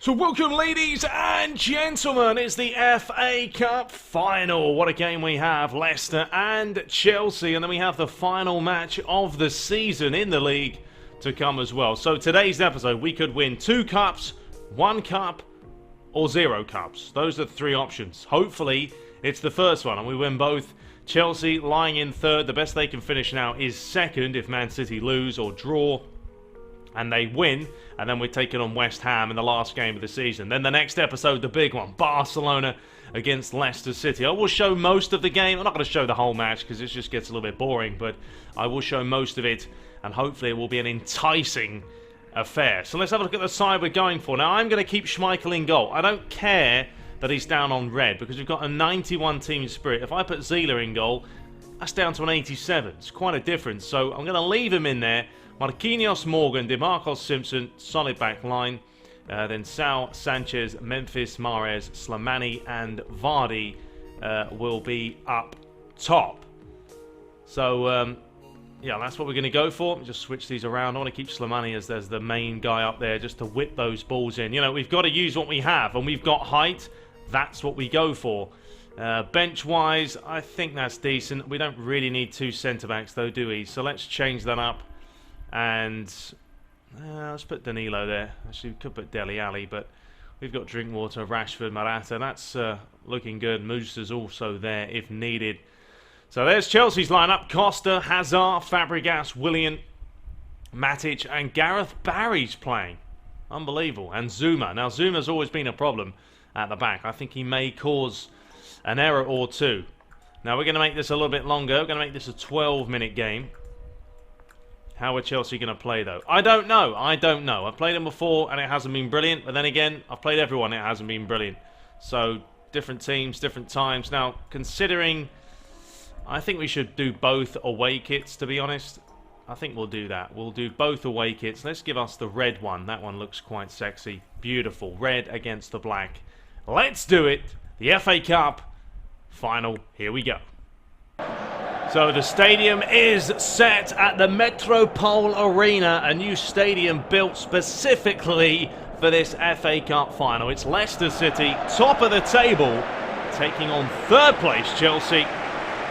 So welcome, ladies and gentlemen, it's the FA Cup final. What a game we have, Leicester and Chelsea, and then we have the final match of the season in the league to come as well. So today's episode, we could win 2 cups, 1 cup, or 0 cups. Those are the 3 options. Hopefully, it's the first one, and we win both. Chelsea lying in 3rd. The best they can finish now is 2nd if Man City lose or draw and they win, and then we're taking on West Ham in the last game of the season. Then the next episode, the big one, Barcelona against Leicester City. I will show most of the game. I'm not going to show the whole match because it just gets a little bit boring, but I will show most of it, and hopefully it will be an enticing affair. So let's have a look at the side we're going for. Now, I'm going to keep Schmeichel in goal. I don't care that he's down on red because we've got a 91 team spirit. If I put Zila in goal, that's down to an 87. It's quite a difference. So I'm going to leave him in there. Marquinhos, Morgan, DeMarcos, Simpson, solid back line. Then Sal, Sanchez, Memphis, Mahrez, Slimani and Vardy will be up top. So, yeah, that's what we're going to go for. Just switch these around. I want to keep Slimani as there's the main guy up there just to whip those balls in. You know, we've got to use what we have, and we've got height. That's what we go for. Bench-wise, I think that's decent. We don't really need 2 centre-backs, though, do we? So let's change that up. And let's put Danilo there. Actually, we could put Dele Alli, but we've got Drinkwater, Rashford, Morata. That's looking good. Musa's also there if needed. So there's Chelsea's lineup. Costa, Hazard, Fabregas, Willian, Matic, and Gareth Barry's playing. Unbelievable. And Zuma. Now, Zuma's always been a problem at the back. I think he may cause an error or 2. Now, we're going to make this a little bit longer. We're going to make this a 12-minute game. How are Chelsea going to play, though? I don't know. I don't know. I've played them before, and it hasn't been brilliant. But then again, I've played everyone, and it hasn't been brilliant. So, different teams, different times. Now, considering, I think we should do both away kits, to be honest. I think we'll do that. We'll do both away kits. Let's give us the red one. That one looks quite sexy. Beautiful. Red against the black. Let's do it. The FA Cup final. Here we go. So the stadium is set at the Metropole Arena, a new stadium built specifically for this FA Cup final. It's Leicester City, top of the table, taking on 3rd place Chelsea,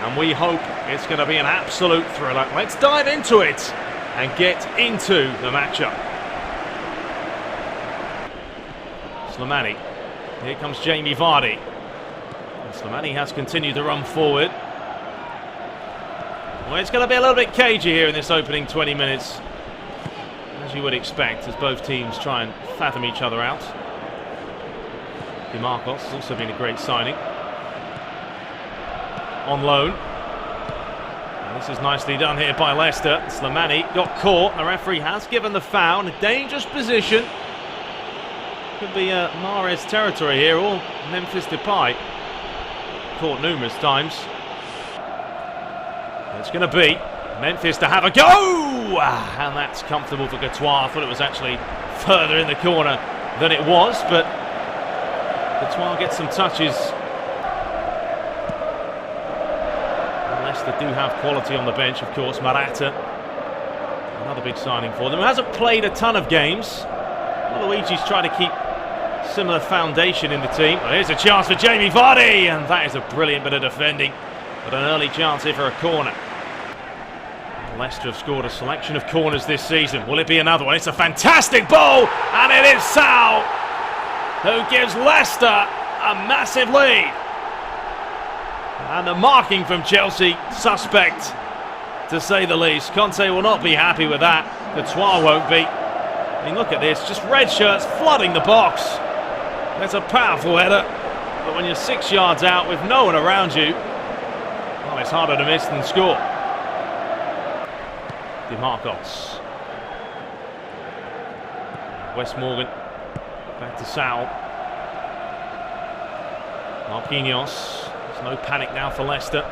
and we hope it's going to be an absolute thriller. Let's dive into it and get into the matchup. Slimani. Here comes Jamie Vardy. And Slimani has continued to run forward. Well, it's going to be a little bit cagey here in this opening 20 minutes, as you would expect, as both teams try and fathom each other out. DeMarcos has also been a great signing. On loan. And this is nicely done here by Leicester. Slimani got caught. The referee has given the foul in a dangerous position. Could be Mahrez territory here, or Memphis Depay. Caught numerous times. It's going to be Memphis to have a go! And that's comfortable for Courtois. I thought it was actually further in the corner than it was, but Courtois gets some touches. And Leicester do have quality on the bench, of course. Morata, another big signing for them, who hasn't played a ton of games. Luigi's trying to keep similar foundation in the team. Well, here's a chance for Jamie Vardy, and that is a brilliant bit of defending. But an early chance here for a corner. Leicester have scored a selection of corners this season. Will it be another one? It's a fantastic ball, and it is Sal who gives Leicester a massive lead. And the marking from Chelsea, suspect to say the least. Conte will not be happy with that. Courtois won't be. I mean, look at this, just red shirts flooding the box. There's a powerful header, but when you're 6 yards out with no one around you, well, it's harder to miss than score. DeMarcos. Wes Morgan. Back to Sal. Marquinhos. There's no panic now for Leicester.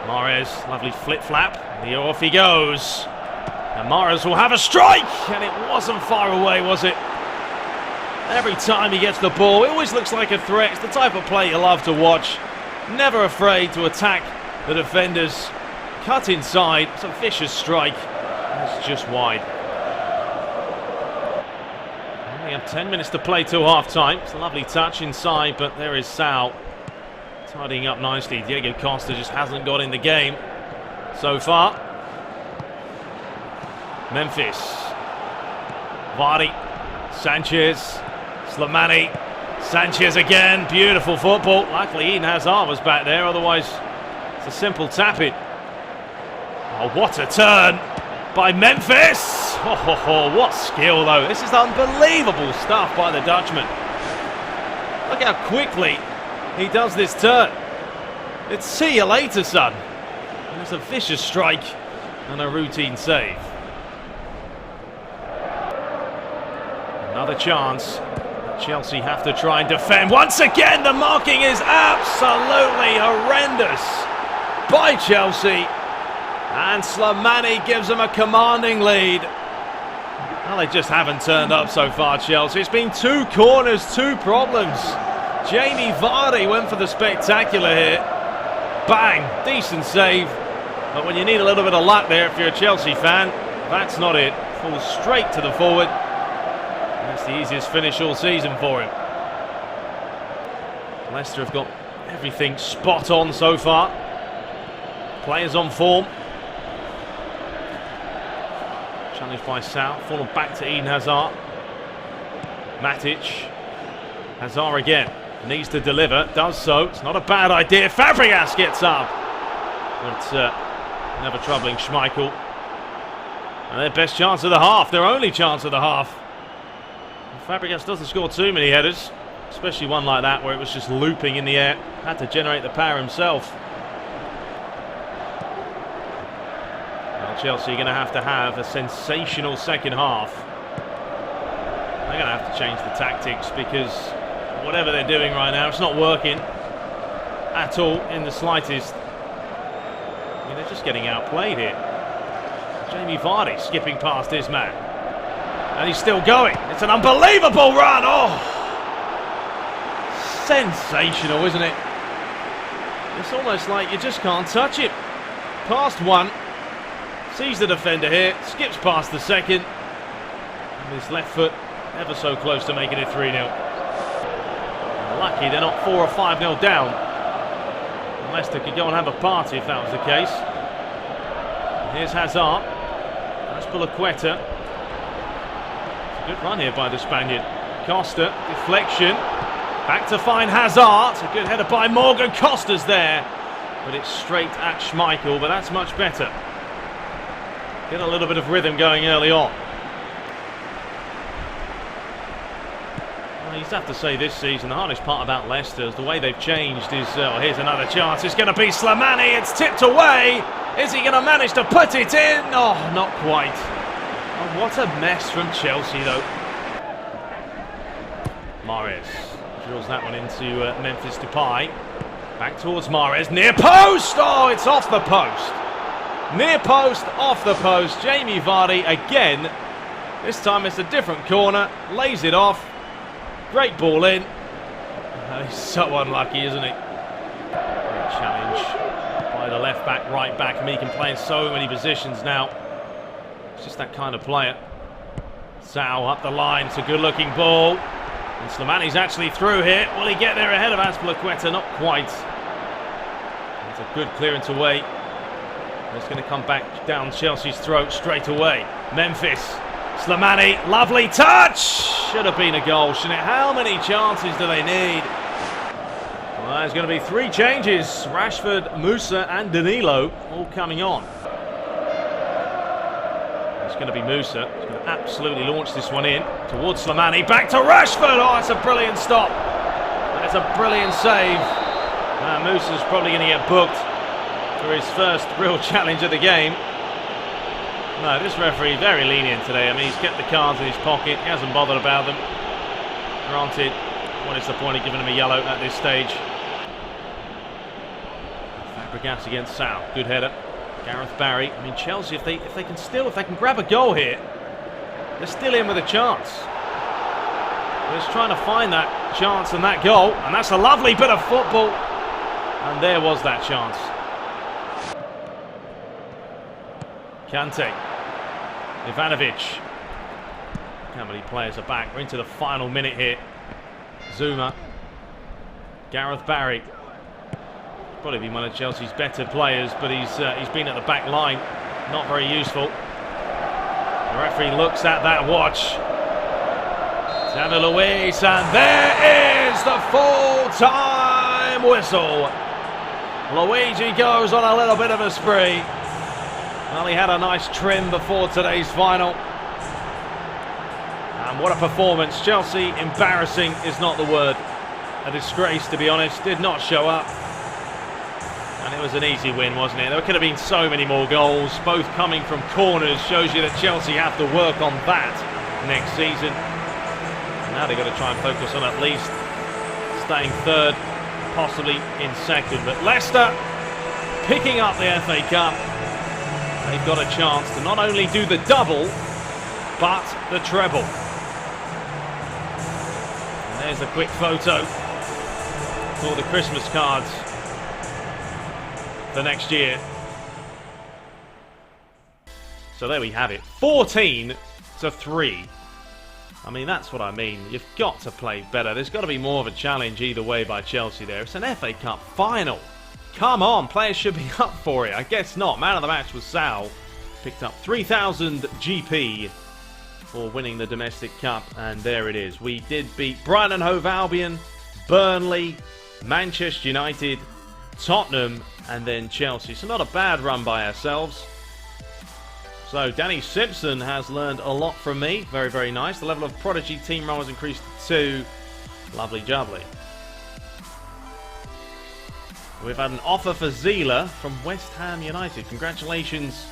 Mahrez, lovely flip-flap. And off he goes. And Mahrez will have a strike! And it wasn't far away, was it? Every time he gets the ball, it always looks like a threat. It's the type of play you love to watch. Never afraid to attack the defenders. Cut inside. It's a vicious strike. It's just wide. Only have 10 minutes to play till half-time. It's a lovely touch inside, but there is Sal tidying up nicely. Diego Costa just hasn't got in the game so far. Memphis. Vardy. Sanchez. Slimani. Sanchez again. Beautiful football. Luckily Eden Hazard was back there, otherwise it's a simple tap-in. Oh, what a turn by Memphis! Oh, what skill though. This is unbelievable stuff by the Dutchman. Look how quickly he does this turn. It's see you later, son. And it's a vicious strike and a routine save. Another chance. Chelsea have to try and defend. Once again, the marking is absolutely horrendous by Chelsea. And Slimani gives them a commanding lead. Well, they just haven't turned up so far, Chelsea. It's been 2 corners, 2 problems. Jamie Vardy went for the spectacular here. Bang, decent save. But when you need a little bit of luck there, if you're a Chelsea fan, that's not it. Falls straight to the forward. That's the easiest finish all season for him. Leicester have got everything spot on so far. Players on form. Challenged by Sal, fallen back to Eden Hazard. Matic. Hazard again. Needs to deliver, does so. It's not a bad idea. Fabregas gets up. But never troubling Schmeichel. And their best chance of the half, their only chance of the half. Fabregas doesn't score too many headers, especially one like that where it was just looping in the air. Had to generate the power himself. Chelsea are going to have a sensational second half. They're going to have to change the tactics because whatever they're doing right now, it's not working at all in the slightest. I mean, they're just getting outplayed here. Jamie Vardy skipping past his man. And he's still going. It's an unbelievable run. Oh, sensational, isn't it? It's almost like you just can't touch it. Past one. Sees the defender here, skips past the second, and his left foot ever so close to making it 3-0. Lucky they're not 4 or 5-0 down. Leicester could go and have a party if that was the case. And here's Hazard. That's Pulaqueta. It's a good run here by the Spaniard. Costa, deflection. Back to find Hazard. It's a good header by Morgan. Costa's there, but it's straight at Schmeichel, but that's much better. Get a little bit of rhythm going early on. Well, you have to say this season, the hardest part about Leicester is the way they've changed is... here's another chance. It's going to be Slimani. It's tipped away. Is he going to manage to put it in? Oh, not quite. Oh, what a mess from Chelsea, though. Mahrez drills that one into Memphis Depay. Back towards Mahrez. Near post! Oh, it's off the post. Near post, off the post. Jamie Vardy again. This time it's a different corner. Lays it off. Great ball in. He's so unlucky, isn't he? Great challenge by the left back, right back. I mean, he can play in so many positions now. It's just that kind of player. Sal up the line. It's a good-looking ball. And Slimani's actually through here. Will he get there ahead of Azpilicueta? Not quite. It's a good clearance away. It's going to come back down Chelsea's throat straight away. Memphis, Slimani, lovely touch! Should have been a goal, shouldn't it? How many chances do they need? Well, there's going to be 3 changes. Rashford, Musa and Danilo all coming on. It's going to be Musa. He's going to absolutely launch this one in towards Slimani. Back to Rashford! Oh, it's a brilliant stop. That's a brilliant save. Musa's probably going to get booked for his first real challenge of the game. No, this referee very lenient today. I mean, he's kept the cards in his pocket. He hasn't bothered about them. Granted, what is the point of giving him a yellow at this stage? Fabregas against Sal. Good header. Gareth Barry. I mean, Chelsea, if they can grab a goal here, they're still in with a chance. They're just trying to find that chance and that goal, and that's a lovely bit of football. And there was that chance. Kante, Ivanovic, How many players are back? We're into the final minute here. Zuma. Gareth Barry. Probably been one of Chelsea's better players, but he's been at the back line. Not very useful. The referee looks at that watch. David Luiz, and there is the full-time whistle. Luigi goes on a little bit of a spree. Well, he had a nice trim before today's final. And what a performance. Chelsea, embarrassing is not the word. A disgrace, to be honest. Did not show up. And it was an easy win, wasn't it? There could have been so many more goals, both coming from corners. Shows you that Chelsea have to work on that next season. And now they've got to try and focus on at least staying third, possibly in second. But Leicester picking up the FA Cup. They've got a chance to not only do the double, but the treble. And there's a quick photo for the Christmas cards for next year. So there we have it. 14-3. I mean, that's what I mean. You've got to play better. There's got to be more of a challenge either way by Chelsea there. It's an FA Cup final. Come on, players should be up for it. I guess not. Man of the match was Sal. Picked up 3,000 GP for winning the domestic cup. And there it is. We did beat Brighton and Hove Albion, Burnley, Manchester United, Tottenham, and then Chelsea. So not a bad run by ourselves. So Danny Simpson has learned a lot from me. Very, very nice. The level of Prodigy team run was increased to 2. Lovely jubbly. We've had an offer for Zila from West Ham United. Congratulations.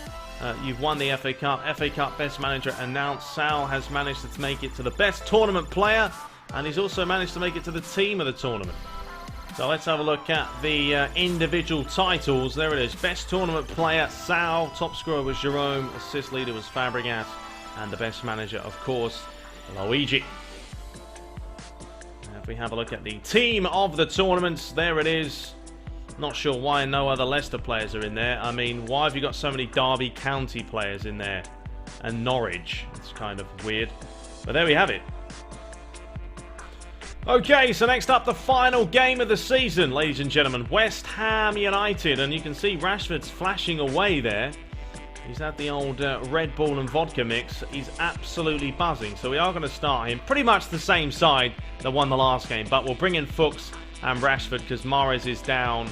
You've won the FA Cup. FA Cup Best Manager announced. Sal has managed to make it to the Best Tournament Player. And he's also managed to make it to the Team of the Tournament. So let's have a look at the individual titles. There it is. Best Tournament Player, Sal. Top scorer was Jerome. Assist leader was Fabregas. And the Best Manager, of course, Luigi. Now, if we have a look at the Team of the Tournament, there it is. Not sure why no other Leicester players are in there. I mean, why have you got so many Derby County players in there? And Norwich. It's kind of weird. But there we have it. Okay, so next up, the final game of the season, ladies and gentlemen. West Ham United. And you can see Rashford's flashing away there. He's had the old Red Bull and vodka mix. He's absolutely buzzing. So we are going to start him. Pretty much the same side that won the last game. But we'll bring in Fuchs and Rashford because Mahrez is down.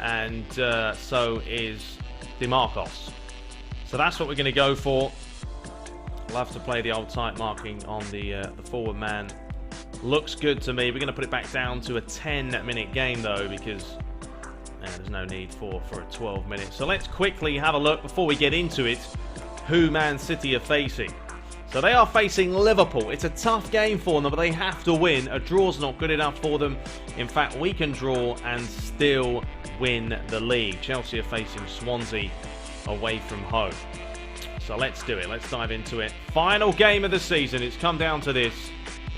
And so is DeMarcos. So that's what we're going to go for. We'll have to play the old tight marking on the forward man. Looks good to me. We're going to put it back down to a 10-minute game, though, because there's no need for a 12 minutes. So let's quickly have a look before we get into it who Man City are facing. So they are facing Liverpool. It's a tough game for them, but they have to win. A draw's not good enough for them. In fact, we can draw and still win the league. Chelsea are facing Swansea away from home. So let's do it. Let's dive into it. Final game of the season. It's come down to this.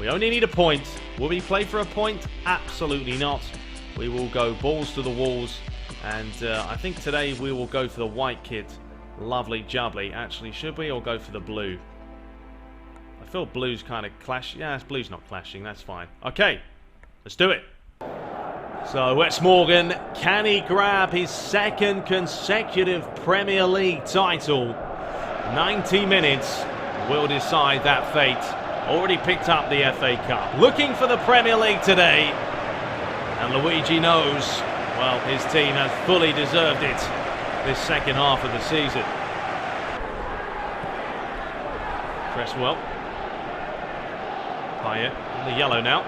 We only need a point. Will we play for a point? Absolutely not. We will go balls to the walls. And I think today we will go for the white kit. Lovely jubbly. Actually, should we? Or go for the blue? I feel blue's kind of clash. Yeah, blue's not clashing. That's fine. Okay, let's do it. So Wes Morgan, can he grab his second consecutive Premier League title? 90 minutes will decide that fate. Already picked up the FA Cup. Looking for the Premier League today. And Luigi knows, well, his team has fully deserved it this second half of the season. Cresswell. Payet in the yellow now.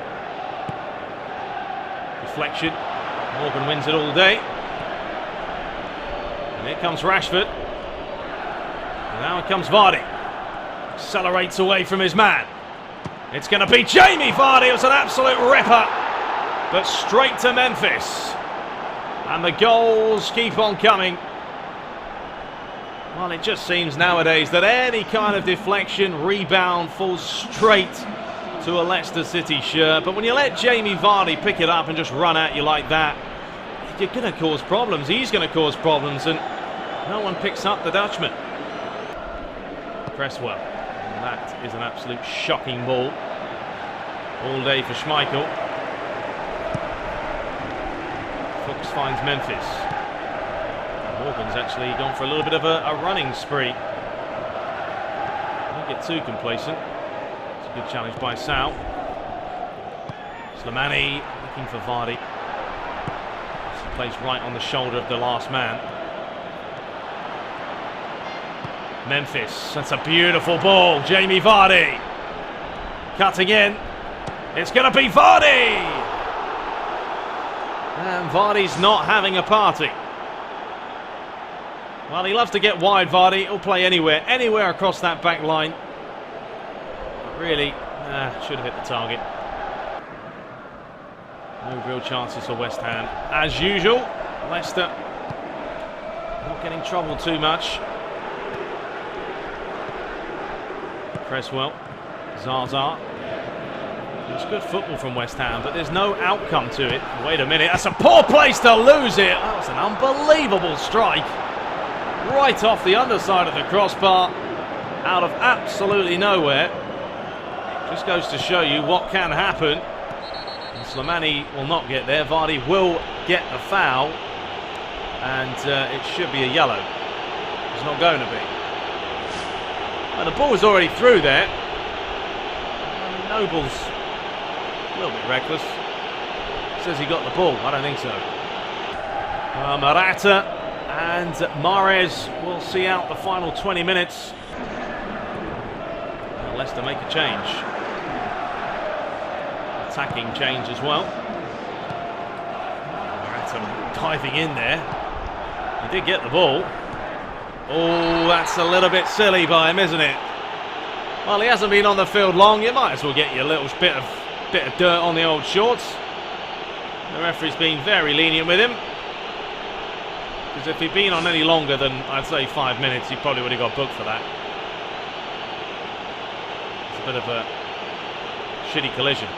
Deflection. Morgan wins it all day. And here comes Rashford. And now it comes Vardy. Accelerates away from his man. It's going to be Jamie Vardy. It was an absolute ripper. But straight to Memphis. And the goals keep on coming. Well, it just seems nowadays that any kind of deflection, rebound falls straight to a Leicester City shirt. But when you let Jamie Vardy pick it up and just run at you like that, you're going to cause problems. He's going to cause problems. And no one picks up the Dutchman. Cresswell. And that is an absolute shocking ball. All day for Schmeichel. Fuchs finds Memphis. Morgan's actually gone for a little bit of a running spree. Don't get too complacent. It's a good challenge by Sal. Slimani looking for Vardy. He plays right on the shoulder of the last man. Memphis, that's a beautiful ball. Jamie Vardy cutting in. It's going to be Vardy! And Vardy's not having a party. Well, he loves to get wide, Vardy. He'll play anywhere across that back line. But really, should have hit the target. No real chances for West Ham. As usual, Leicester not getting troubled too much. Cresswell, Zaza. It's good football from West Ham, but there's no outcome to it. Wait a minute, that's a poor place to lose it. That was an unbelievable strike. Right off the underside of the crossbar, out of absolutely nowhere. Just goes to show you what can happen. And Slimani will not get there. Vardy will get the foul, and it should be a yellow. It's not going to be. Well, the ball was already through there. Noble's a little bit reckless. Says he got the ball. I don't think so. Morata and Mahrez will see out the final 20 minutes. Leicester make a change. Attacking change as well. Morata diving in there. He did get the ball. Oh, that's a little bit silly by him, isn't it? Well, he hasn't been on the field long. You might as well get your little bit of dirt on the old shorts. The referee's been very lenient with him. Because if he'd been on any longer than, I'd say, 5 minutes, he probably would have got booked for that. It's a bit of a shitty collision.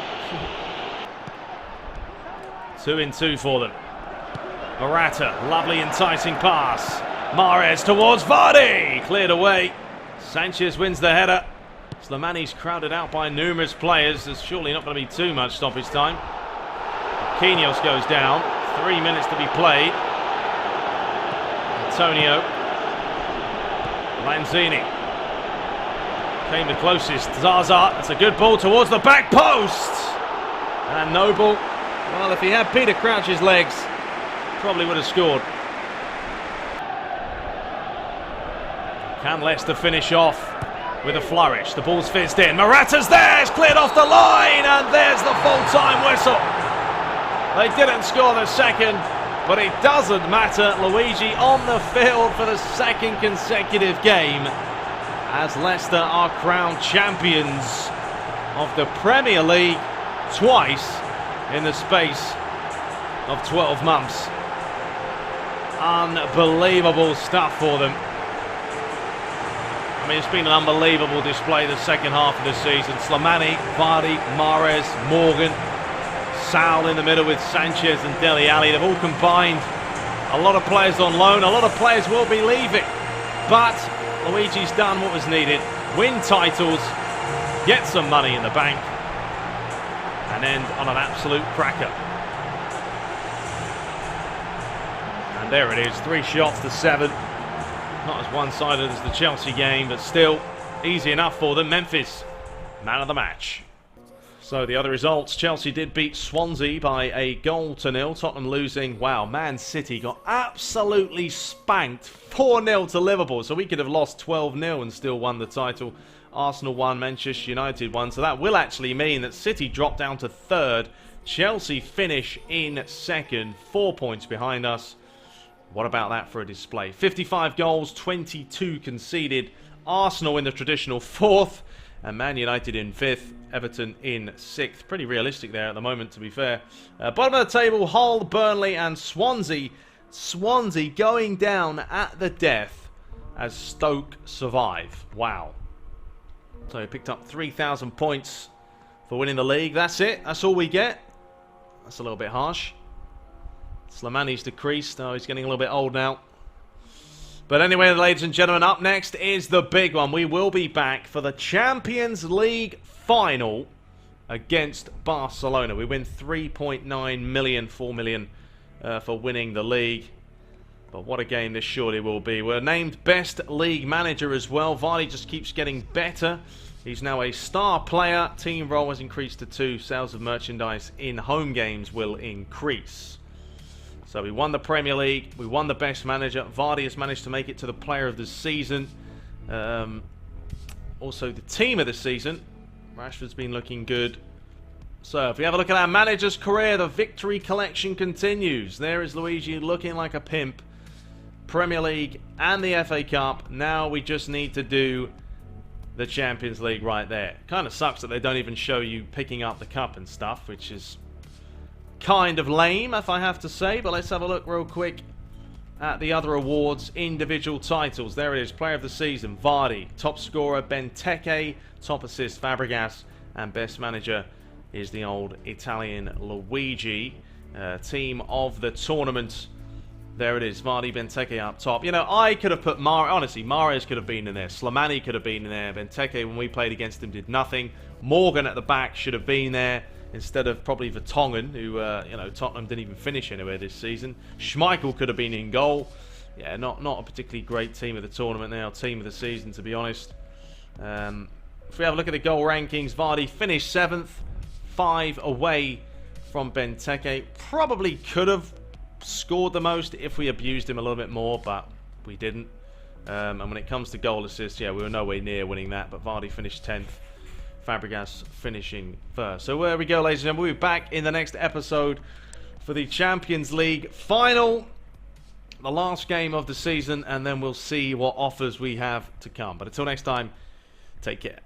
2-2 for them. Morata, lovely enticing pass. Mahrez towards Vardy, cleared away. Sanchez wins the header. Slimani's crowded out by numerous players. There's surely not going to be too much stoppage time. Quinhos goes down. 3 minutes to be played. Antonio. Lanzini came the closest. Zaza, that's a good ball towards the back post. And Noble, well, if he had Peter Crouch's legs, probably would have scored. Can Leicester finish off with a flourish? The ball's fizzed in. Morata's there. It's cleared off the line. And there's the full-time whistle. They didn't score the second, but it doesn't matter. Luigi on the field for the second consecutive game as Leicester are crowned champions of the Premier League twice in the space of 12 months. Unbelievable stuff for them. I mean, it's been an unbelievable display the second half of the season. Slimani, Vardy, Mahrez, Morgan, Sal in the middle with Sanchez and Dele Alli. They've all combined. A lot of players on loan. A lot of players will be leaving. But Luigi's done what was needed. Win titles, get some money in the bank, and end on an absolute cracker. And there it is. 3 shots to 7. Not as one-sided as the Chelsea game, but still easy enough for them. Memphis, man of the match. So the other results, Chelsea did beat Swansea by 1-0. Tottenham losing. Wow, Man City got absolutely spanked 4-0 to Liverpool. So we could have lost 12-0 and still won the title. Arsenal won, Manchester United won. So that will actually mean that City drop down to 3rd. Chelsea finish in 2nd, 4 points behind us. What about that for a display? 55 goals, 22 conceded. Arsenal in the traditional 4th. And Man United in 5th. Everton in 6th. Pretty realistic there at the moment, to be fair. Bottom of the table, Hull, Burnley and Swansea. Swansea going down at the death as Stoke survive. Wow. So he picked up 3,000 points for winning the league. That's it. That's all we get. That's a little bit harsh. Slimani's decreased. Oh, he's getting a little bit old now. But anyway, ladies and gentlemen, up next is the big one. We will be back for the Champions League final against Barcelona. We win 3.9 million, 4 million for winning the league. But what a game this surely will be. We're named best league manager as well. Vardy just keeps getting better. He's now a star player. Team role has increased to 2. Sales of merchandise in home games will increase. So we won the Premier League. We won the best manager. Vardy has managed to make it to the player of the season. Also the team of the season. Rashford's been looking good. So if we have a look at our manager's career, the victory collection continues. There is Luigi looking like a pimp. Premier League and the FA Cup. Now we just need to do the Champions League right there. Kind of sucks that they don't even show you picking up the cup and stuff, which is kind of lame, if I have to say. But let's have a look real quick at the other awards, individual titles. There it is, player of the season, Vardy. Top scorer, Benteke. Top assist, Fabregas. And best manager is the old Italian Luigi. Team of the tournament. There it is, Vardy, Benteke up top. You know, I could have put honestly, Mahrez could have been in there. Slimani could have been in there. Benteke, when we played against him, did nothing. Morgan at the back should have been there instead of probably Vertonghen, who, you know, Tottenham didn't even finish anywhere this season. Schmeichel could have been in goal. Yeah, not a particularly great team of the tournament now. Team of the season, to be honest. If we have a look at the goal rankings, Vardy finished 7th. 5 away from Benteke. Probably could have scored the most if we abused him a little bit more, but we didn't. And when it comes to goal assists, yeah, we were nowhere near winning that, but Vardy finished 10th. Fabregas finishing 1st. So there we go, ladies and gentlemen. We'll be back in the next episode for the Champions League final, the last game of the season, and then we'll see what offers we have to come. But until next time, take care.